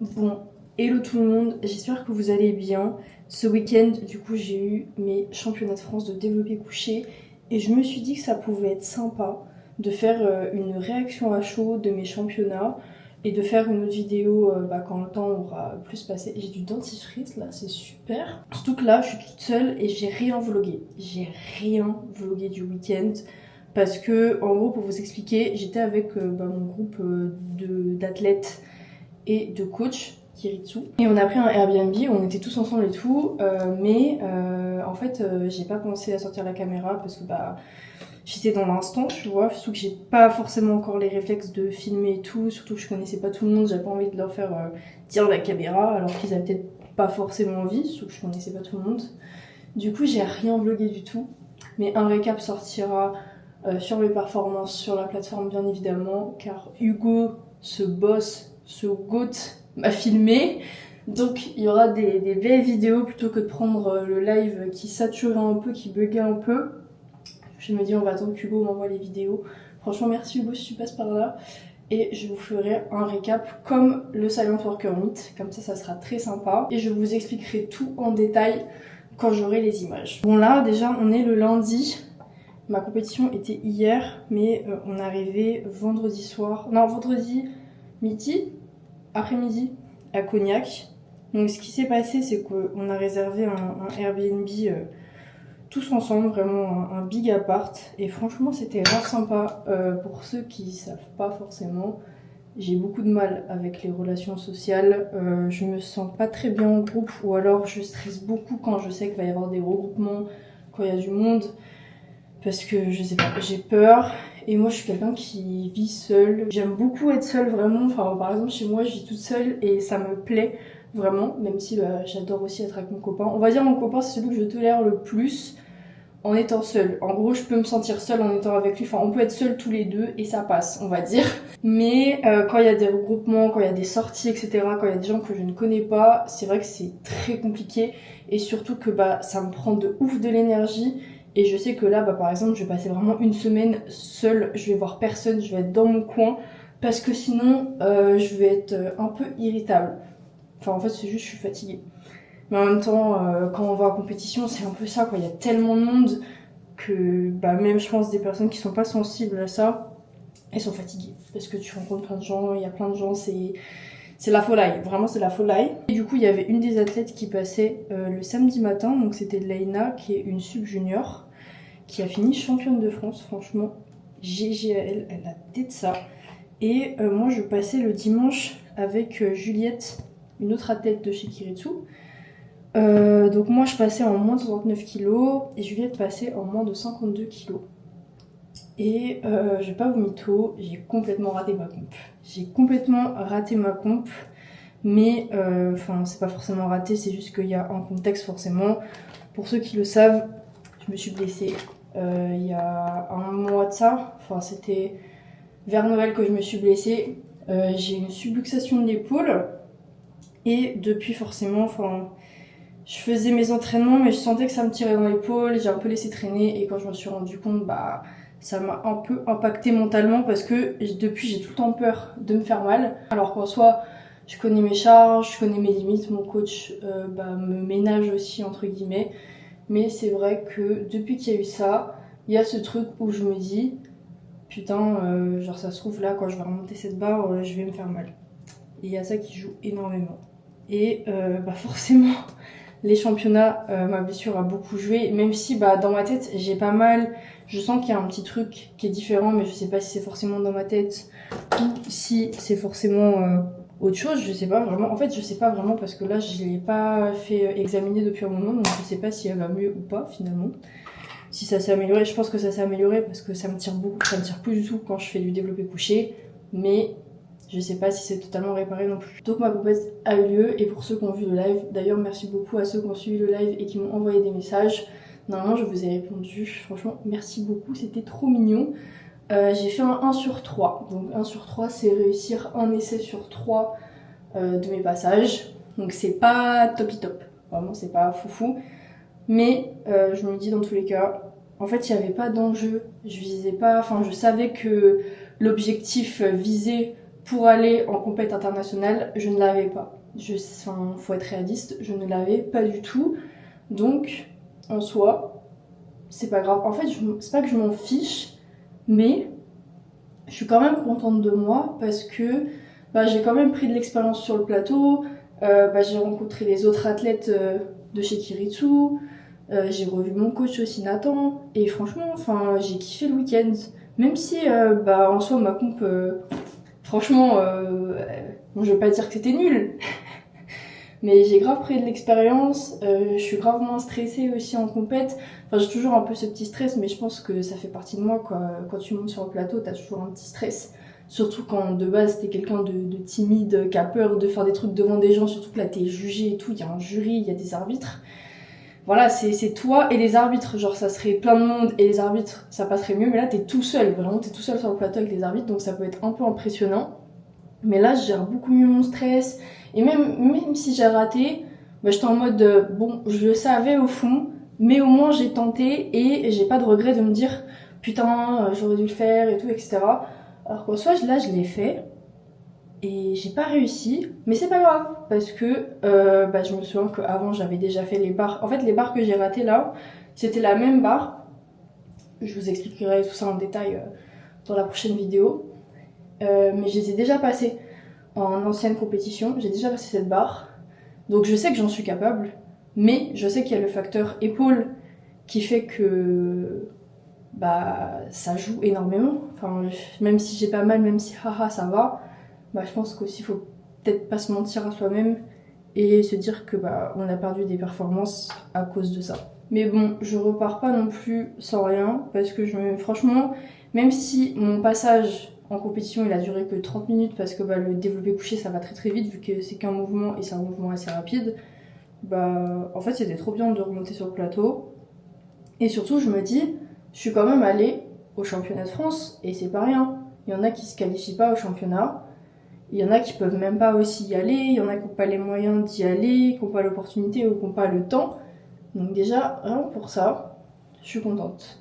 Bon, hello tout le monde, j'espère que vous allez bien. Ce week-end, du coup, j'ai eu mes championnats de France de développé couché et je me suis dit que ça pouvait être sympa de faire une réaction à chaud de mes championnats et de faire une autre vidéo quand le temps aura plus passé. J'ai du dentifrice là, c'est super. Surtout que là, je suis toute seule et j'ai rien vlogué. J'ai rien vlogué du week-end. Parce que, en gros, pour vous expliquer, j'étais avec mon groupe d'athlètes et de coach Kiritsu. Et on a pris un Airbnb, on était tous ensemble et tout, en fait j'ai pas pensé à sortir la caméra parce que j'étais dans l'instant, tu vois, surtout que j'ai pas forcément encore les réflexes de filmer et tout, surtout que je connaissais pas tout le monde, j'avais pas envie de leur faire dire la caméra alors qu'ils avaient peut-être pas forcément envie, surtout que je connaissais pas tout le monde. Du coup j'ai rien vlogué du tout, mais un récap sortira sur mes performances sur la plateforme bien évidemment, car Hugo, ce boss, ce goat, m'a filmé. Donc il y aura des belles vidéos plutôt que de prendre le live qui saturait un peu, qui buguait un peu. Je me dis on va attendre qu'Hugo m'envoie les vidéos. Franchement merci Hugo si tu passes par là. Et je vous ferai un récap comme le Silent Worker Meet, comme ça sera très sympa. Et je vous expliquerai tout en détail quand j'aurai les images. Bon là déjà on est le lundi. Ma compétition était hier, mais on est arrivé vendredi soir. Non, vendredi midi, après-midi, à Cognac. Donc ce qui s'est passé, c'est qu'on a réservé un Airbnb tous ensemble, vraiment un big appart. Et franchement, c'était grave sympa. Pour ceux qui savent pas forcément, j'ai beaucoup de mal avec les relations sociales. Je me sens pas très bien en groupe, ou alors je stresse beaucoup quand je sais qu'il va y avoir des regroupements, quand il y a du monde. Parce que je sais pas, j'ai peur. Et moi je suis quelqu'un qui vit seule. J'aime beaucoup être seule vraiment. Enfin par exemple chez moi je vis toute seule et ça me plaît vraiment. Même si j'adore aussi être avec mon copain. On va dire mon copain c'est celui que je tolère le plus en étant seule. En gros je peux me sentir seule en étant avec lui. Enfin on peut être seuls tous les deux et ça passe on va dire. Mais quand il y a des regroupements, quand il y a des sorties etc. Quand il y a des gens que je ne connais pas, c'est vrai que c'est très compliqué. Et surtout que ça me prend de ouf de l'énergie. Et je sais que là, par exemple, je vais passer vraiment une semaine seule, je vais voir personne, je vais être dans mon coin, parce que sinon, je vais être un peu irritable. Enfin, en fait, c'est juste, je suis fatiguée. Mais en même temps, quand on va en compétition, c'est un peu ça, quoi. Il y a tellement de monde que, même je pense, des personnes qui sont pas sensibles à ça, elles sont fatiguées. Parce que tu rencontres plein de gens, il y a plein de gens, c'est la folie, vraiment c'est la folie. Et du coup, il y avait une des athlètes qui passait le samedi matin, donc c'était Leïna, qui est une sub-junior, qui a fini championne de France, franchement, GG à elle, elle a tête ça. Et moi, je passais le dimanche avec Juliette, une autre athlète de chez Kiritsu. Donc moi, je passais en moins de 69 kg et Juliette passait en moins de 52 kg. Et je vais pas vous mytho, j'ai complètement raté ma comp. J'ai complètement raté ma comp, mais c'est pas forcément raté, c'est juste qu'il y a un contexte forcément. Pour ceux qui le savent, je me suis blessée il y a un mois de ça. Enfin, c'était vers Noël que je me suis blessée. J'ai une subluxation de l'épaule et depuis forcément, je faisais mes entraînements, mais je sentais que ça me tirait dans l'épaule. J'ai un peu laissé traîner et quand je me suis rendu compte, ça m'a un peu impacté mentalement parce que depuis j'ai tout le temps peur de me faire mal. Alors qu'en soi, je connais mes charges, je connais mes limites. Mon coach me ménage aussi entre guillemets. Mais c'est vrai que depuis qu'il y a eu ça, il y a ce truc où je me dis putain, genre ça se trouve là quand je vais remonter cette barre, je vais me faire mal. Et il y a ça qui joue énormément. Et forcément, les championnats, ma blessure a beaucoup joué. Même si dans ma tête j'ai pas mal, je sens qu'il y a un petit truc qui est différent, mais je sais pas si c'est forcément dans ma tête ou si c'est forcément autre chose. Je sais pas vraiment. En fait, je sais pas vraiment parce que là, je l'ai pas fait examiner depuis un moment, donc je sais pas si elle va mieux ou pas finalement. Si ça s'est amélioré, je pense que ça s'est amélioré parce que ça me tire beaucoup, ça me tire plus du tout quand je fais du développé couché, mais je sais pas si c'est totalement réparé non plus. Donc ma compète a eu lieu et pour ceux qui ont vu le live, d'ailleurs merci beaucoup à ceux qui ont suivi le live et qui m'ont envoyé des messages. Normalement je vous ai répondu, franchement merci beaucoup, c'était trop mignon. J'ai fait un 1 sur 3, donc 1 sur 3 c'est réussir un essai sur 3 de mes passages, donc c'est pas top, vraiment c'est pas foufou. Mais je me dis dans tous les cas, en fait, il n'y avait pas d'enjeu. Je visais pas, je savais que l'objectif visé pour aller en compète internationale, je ne l'avais pas. Enfin, faut être réaliste, je ne l'avais pas du tout. Donc, en soi, c'est pas grave. En fait, c'est pas que je m'en fiche, mais je suis quand même contente de moi parce que j'ai quand même pris de l'expérience sur le plateau. J'ai rencontré les autres athlètes de chez Kiritsu. J'ai revu mon coach aussi, Nathan. Et franchement, j'ai kiffé le week-end. Même si, en soi, ma comp, franchement, bon, je vais pas dire que c'était nul. Mais j'ai grave pris de l'expérience, je suis grave moins stressée aussi en compète. J'ai toujours un peu ce petit stress, mais je pense que ça fait partie de moi, quoi. Quand tu montes sur le plateau, t'as toujours un petit stress. Surtout quand de base t'es quelqu'un de timide, qui a peur de faire des trucs devant des gens, surtout que là t'es jugé et tout, il y a un jury, il y a des arbitres. Voilà, c'est toi et les arbitres, genre ça serait plein de monde et les arbitres, ça passerait mieux, mais là t'es tout seul, vraiment t'es tout seul sur le plateau avec les arbitres, donc ça peut être un peu impressionnant. Mais là, je gère beaucoup mieux mon stress. Et même si j'ai raté, j'étais en mode, bon, je le savais au fond, mais au moins j'ai tenté et j'ai pas de regret de me dire, putain, j'aurais dû le faire et tout, etc. Alors qu'en soi, là, je l'ai fait et j'ai pas réussi, mais c'est pas grave parce que je me souviens qu'avant, j'avais déjà fait les barres. En fait, les barres que j'ai ratées là, c'était la même barre. Je vous expliquerai tout ça en détail dans la prochaine vidéo. Mais je les ai déjà passées en ancienne compétition, j'ai déjà passé cette barre, donc je sais que j'en suis capable, mais je sais qu'il y a le facteur épaule qui fait que ça joue énormément. Même si j'ai pas mal, même si haha ça va, je pense qu'aussi il faut peut-être pas se mentir à soi-même et se dire que on a perdu des performances à cause de ça. Mais bon, je repars pas non plus sans rien parce que franchement, même si mon passage en compétition il a duré que 30 minutes parce que le développé couché ça va très très vite vu que c'est qu'un mouvement et c'est un mouvement assez rapide, en fait c'était trop bien de remonter sur le plateau. Et surtout je me dis, je suis quand même allée au championnat de France et c'est pas rien. Il y en a qui se qualifient pas au championnat. Il y en a qui peuvent même pas aussi y aller, il y en a qui n'ont pas les moyens d'y aller, qui n'ont pas l'opportunité ou qui n'ont pas le temps. Donc déjà, rien que pour ça, je suis contente.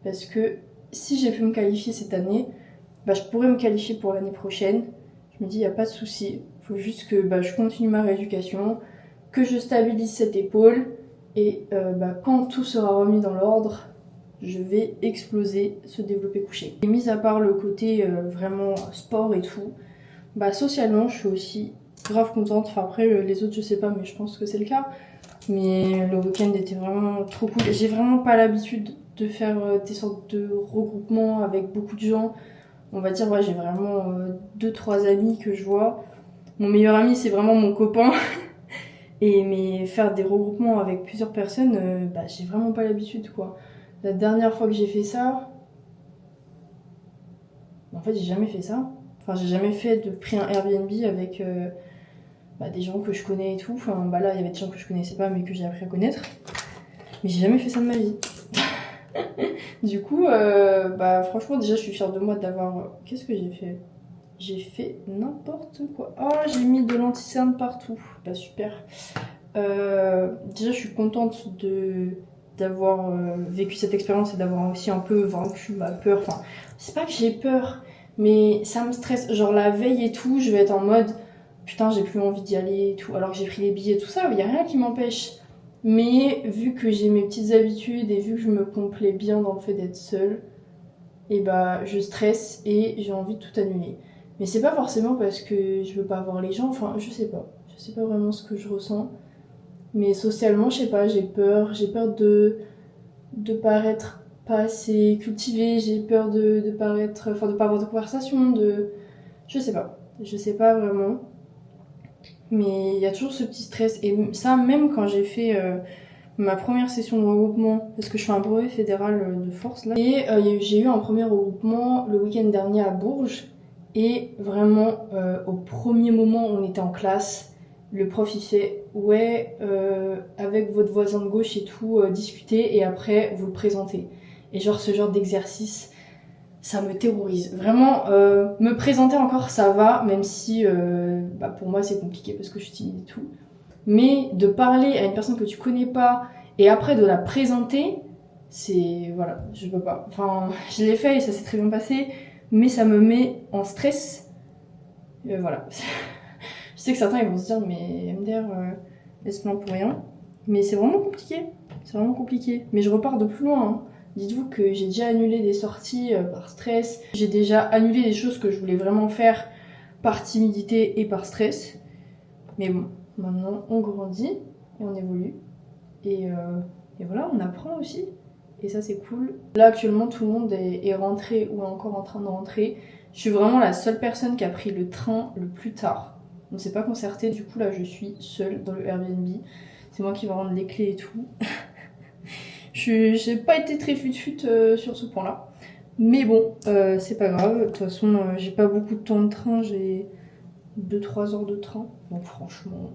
Parce que si j'ai pu me qualifier cette année, je pourrais me qualifier pour l'année prochaine. Je me dis, il n'y a pas de souci. Il faut juste que je continue ma rééducation, que je stabilise cette épaule. Et quand tout sera remis dans l'ordre, je vais exploser ce développé couché. Et mis à part le côté vraiment sport et tout, socialement, je suis aussi grave contente. Après, les autres, je sais pas, mais je pense que c'est le cas. Mais le week-end était vraiment trop cool. J'ai vraiment pas l'habitude de faire des sortes de regroupements avec beaucoup de gens. On va dire, j'ai vraiment 2-3 amis que je vois. Mon meilleur ami, c'est vraiment mon copain. Mais faire des regroupements avec plusieurs personnes, j'ai vraiment pas l'habitude, quoi. La dernière fois que j'ai fait ça... En fait, j'ai jamais fait ça. J'ai jamais pris un Airbnb avec des gens que je connais et tout. Là, il y avait des gens que je connaissais pas, mais que j'ai appris à connaître. Mais j'ai jamais fait ça de ma vie. Du coup, franchement, déjà, je suis fière de moi d'avoir... Qu'est-ce que j'ai fait ? J'ai fait n'importe quoi. Oh, j'ai mis de l'anti-cerne partout. Super. Déjà, je suis contente d'avoir vécu cette expérience et d'avoir aussi un peu vaincu ma peur. C'est pas que j'ai peur, mais ça me stresse. Genre la veille et tout, je vais être en mode putain, j'ai plus envie d'y aller et tout. Alors que j'ai pris les billets et tout ça, il y a rien qui m'empêche. Mais vu que j'ai mes petites habitudes et vu que je me complais bien dans le fait d'être seule, et je stresse et j'ai envie de tout annuler. Mais c'est pas forcément parce que je veux pas voir les gens, je sais pas. Je sais pas vraiment ce que je ressens. Mais socialement, je sais pas, j'ai peur de paraître pas assez cultivée, j'ai peur de paraître, de pas avoir de conversation, je sais pas vraiment. Mais il y a toujours ce petit stress et ça même quand j'ai fait ma première session de regroupement, parce que je fais un brevet fédéral de force là, et j'ai eu un premier regroupement le week-end dernier à Bourges et vraiment au premier moment où on était en classe, le prof il fait ouais avec votre voisin de gauche et tout discuter et après vous le présentez. Et ce genre d'exercice ça me terrorise. Vraiment me présenter encore ça va, même si pour moi c'est compliqué parce que je suis timide et tout. Mais de parler à une personne que tu connais pas et après de la présenter, voilà, je peux pas. Je l'ai fait et ça s'est très bien passé, mais ça me met en stress Voilà. Je sais que certains ils vont se dire mais MDR elle se plaint pour rien. Mais c'est vraiment compliqué. C'est vraiment compliqué. Mais je repars de plus loin. Hein. Dites-vous que j'ai déjà annulé des sorties par stress. J'ai déjà annulé des choses que je voulais vraiment faire par timidité et par stress. Mais bon, maintenant on grandit et on évolue. Et voilà, on apprend aussi. Et ça c'est cool. Là actuellement tout le monde est rentré ou est encore en train de rentrer. Je suis vraiment la seule personne qui a pris le train le plus tard. On ne s'est pas concerté, du coup là je suis seule dans le Airbnb. C'est moi qui vais rendre les clés et tout. J'ai pas été très fut-fut sur ce point-là. Mais bon, c'est pas grave. De toute façon, j'ai pas beaucoup de temps de train. J'ai 2-3 heures de train. Donc franchement,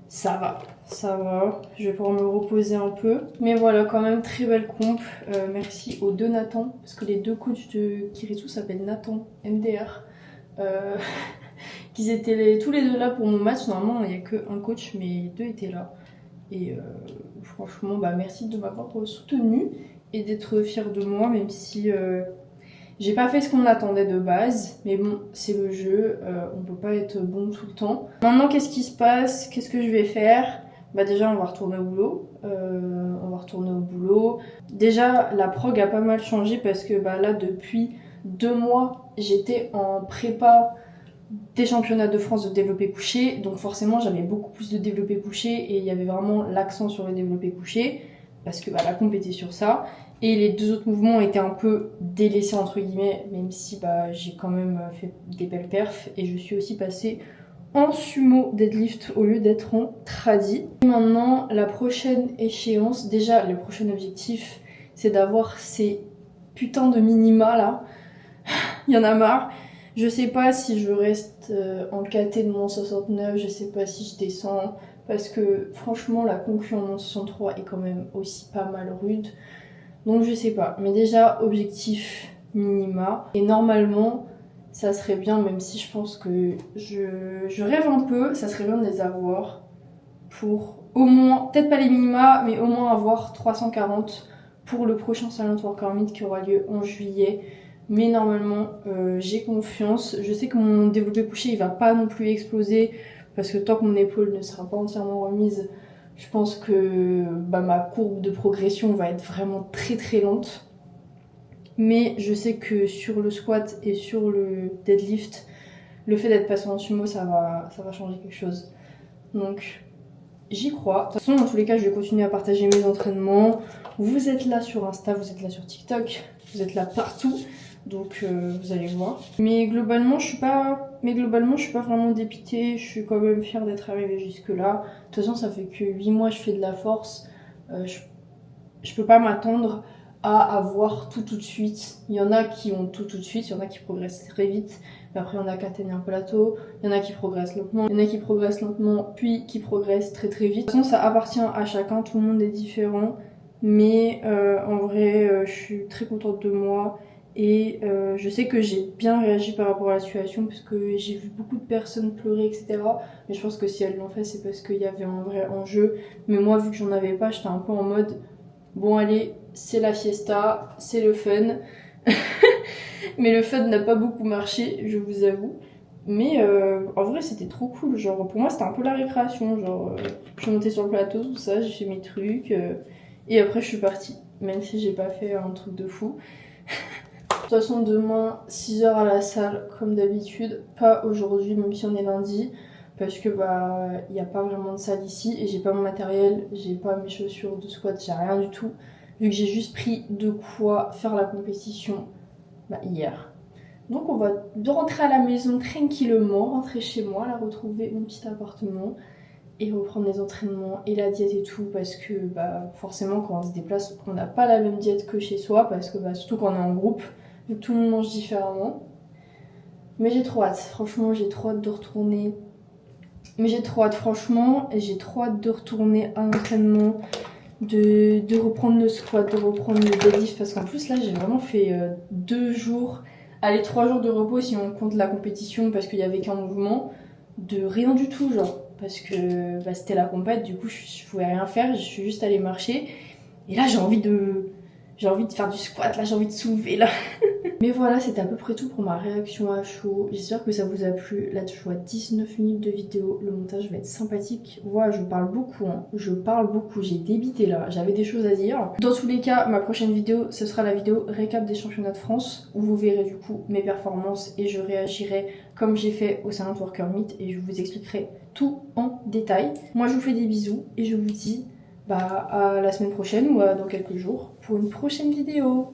ça va. Ça va. Je vais pouvoir me reposer un peu. Mais voilà, quand même, très belle comp. Merci aux deux Nathan. Parce que les deux coachs de Kirisu s'appellent Nathan, MDR. Qu'ils étaient tous les deux là pour mon match. Normalement, il n'y a qu'un coach, mais les deux étaient là. Et franchement, merci de m'avoir soutenue et d'être fière de moi, même si j'ai pas fait ce qu'on attendait de base. Mais bon, c'est le jeu, on peut pas être bon tout le temps. Maintenant, qu'est-ce qui se passe? Qu'est-ce que je vais faire? Déjà, on va retourner au boulot. Déjà, la prog a pas mal changé parce que là, depuis 2 mois, j'étais en prépa des championnats de France de développé couché, donc forcément j'avais beaucoup plus de développé couché et il y avait vraiment l'accent sur le développé couché parce que la comp était sur ça, et les deux autres mouvements étaient un peu délaissés entre guillemets, même si j'ai quand même fait des belles perfs, et je suis aussi passée en sumo deadlift au lieu d'être en tradi. Maintenant, la prochaine échéance, déjà le prochain objectif, c'est d'avoir ces putains de minima là. Il y en a marre. Je sais pas si je reste en KT de mon 69, je sais pas si je descends, parce que franchement la concurrence en mon 63 est quand même aussi pas mal rude. Donc je sais pas. Mais déjà, objectif minima. Et normalement, ça serait bien, même si je pense que je rêve un peu, ça serait bien de les avoir pour au moins, peut-être pas les minima, mais au moins avoir 340 pour le prochain Silent Worker Meet qui aura lieu en juillet. Mais normalement, j'ai confiance. Je sais que mon développé couché, il va pas non plus exploser, parce que tant que mon épaule ne sera pas entièrement remise, je pense que ma courbe de progression va être vraiment très très lente. Mais je sais que sur le squat et sur le deadlift, le fait d'être passé en sumo, ça va changer quelque chose. Donc j'y crois. De toute façon, dans tous les cas, je vais continuer à partager mes entraînements. Vous êtes là sur Insta, vous êtes là sur TikTok, vous êtes là partout. Donc vous allez voir. Mais globalement, je suis pas vraiment dépitée. Je suis quand même fière d'être arrivée jusque là. De toute façon, ça fait que 8 mois que je fais de la force. Je peux pas m'attendre à avoir tout de suite. Il y en a qui ont tout de suite, il y en a qui progressent très vite. Mais après, il y en a qui atteignent un plateau. Il y en a qui progressent lentement. Il y en a qui progressent lentement, puis qui progressent très très vite. De toute façon, ça appartient à chacun. Tout le monde est différent. Mais en vrai, je suis très contente de moi. Et je sais que j'ai bien réagi par rapport à la situation, parce que j'ai vu beaucoup de personnes pleurer, etc. Mais je pense que si elles l'ont fait, c'est parce qu'il y avait un vrai enjeu. Mais moi, vu que j'en avais pas, j'étais un peu en mode bon allez, c'est la fiesta, c'est le fun. Mais le fun n'a pas beaucoup marché, je vous avoue. Mais en vrai, c'était trop cool. Genre, pour moi, c'était un peu la récréation. Genre, je suis montée sur le plateau, tout ça, j'ai fait mes trucs. Et après, je suis partie. Même si j'ai pas fait un truc de fou. De toute façon, demain, 6h à la salle, comme d'habitude. Pas aujourd'hui, même si on est lundi. Parce que il n'y a pas vraiment de salle ici. Et j'ai pas mon matériel, j'ai pas mes chaussures de squat, j'ai rien du tout. Vu que j'ai juste pris de quoi faire la compétition hier. Donc on va rentrer à la maison tranquillement, rentrer chez moi, là retrouver mon petit appartement. Et reprendre les entraînements et la diète et tout, parce que forcément quand on se déplace, on n'a pas la même diète que chez soi, parce que surtout quand on est en groupe, vu que tout le monde mange différemment. Mais j'ai trop hâte, franchement j'ai trop hâte de retourner. Mais j'ai trop hâte franchement, et j'ai trop hâte de retourner à l'entraînement, de reprendre le squat, de reprendre le deadlift, parce qu'en plus là j'ai vraiment fait 2 jours, allez 3 jours de repos si on compte la compétition, parce qu'il y avait qu'un mouvement, de rien du tout genre. Parce que c'était la compète, du coup je pouvais rien faire, je suis juste allée marcher. Et là j'ai envie de J'ai envie de faire du squat là, j'ai envie de soulever là. Mais voilà, c'était à peu près tout pour ma réaction à chaud. J'espère que ça vous a plu. Là, je vois 19 minutes de vidéo. Le montage va être sympathique. Voilà, je parle beaucoup, hein. Je parle beaucoup. J'ai débité là. J'avais des choses à dire. Dans tous les cas, ma prochaine vidéo, ce sera la vidéo récap des championnats de France, où vous verrez du coup mes performances et je réagirai comme j'ai fait au Silent Worker Meet et je vous expliquerai tout en détail. Moi, je vous fais des bisous et je vous dis à la semaine prochaine ou dans quelques jours pour une prochaine vidéo.